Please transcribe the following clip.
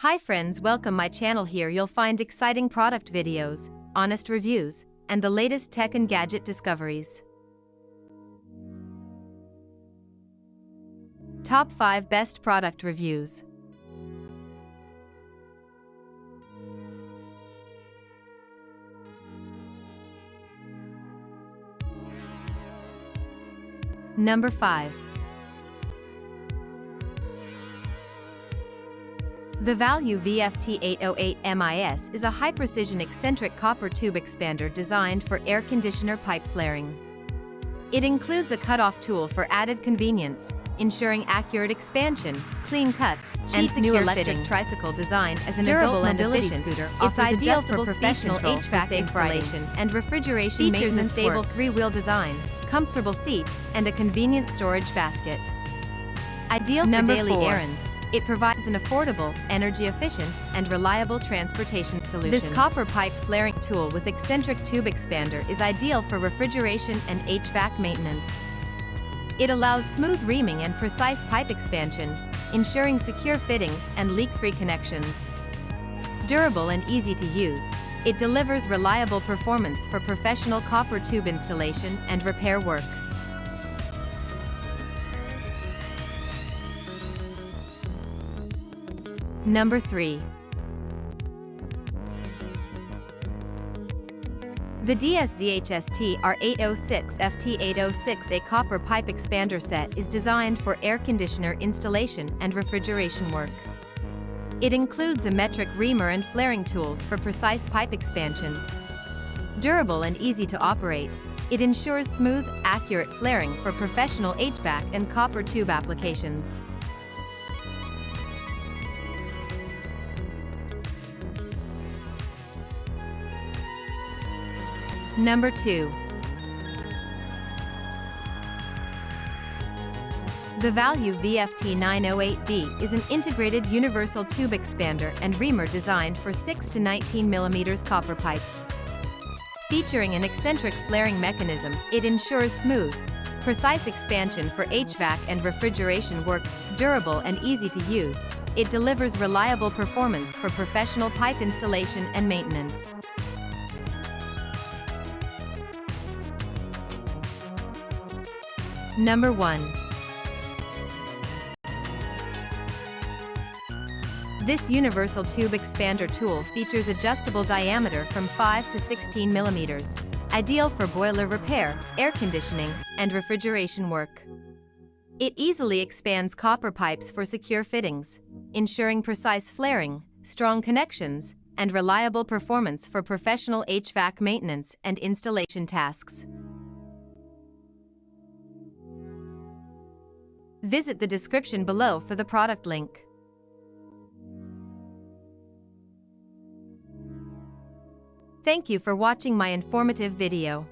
Hi friends, welcome my channel. Here you'll find exciting product videos, honest reviews, and the latest tech and gadget discoveries. Top 5 Best Product Reviews. Number 5. The Value VFT808MIS is a high-precision eccentric copper tube expander designed for air conditioner pipe flaring. It includes a cutoff tool for added convenience, ensuring accurate expansion, clean cuts, and secure new electric fittings. Tricycle designed as an durable and efficient scooter, it's ideal for professional HVAC installation and refrigeration maintenance. Features a stable three-wheel design, comfortable seat, and a convenient storage basket. Ideal for daily errands, it provides an affordable, energy-efficient, and reliable transportation solution. This copper pipe flaring tool with eccentric tube expander is ideal for refrigeration and HVAC maintenance. It allows smooth reaming and precise pipe expansion, ensuring secure fittings and leak-free connections. Durable and easy to use, it delivers reliable performance for professional copper tube installation and repair work. Number 3. The DSZHST R806 FT806, a copper pipe expander set, is designed for air conditioner installation and refrigeration work. It includes a metric reamer and flaring tools for precise pipe expansion. Durable and easy to operate, it ensures smooth, accurate flaring for professional HVAC and copper tube applications. Number 2. The Value VFT908B is an integrated universal tube expander and reamer designed for 6 to 19 mm copper pipes. Featuring an eccentric flaring mechanism, it ensures smooth, precise expansion for HVAC and refrigeration work. Durable and easy to use, it delivers reliable performance for professional pipe installation and maintenance. Number 1. This universal tube expander tool features adjustable diameter from 5 to 16 mm, ideal for boiler repair, air conditioning, and refrigeration work. It easily expands copper pipes for secure fittings, ensuring precise flaring, strong connections, and reliable performance for professional HVAC maintenance and installation tasks. Visit the description below for the product link. Thank you for watching my informative video.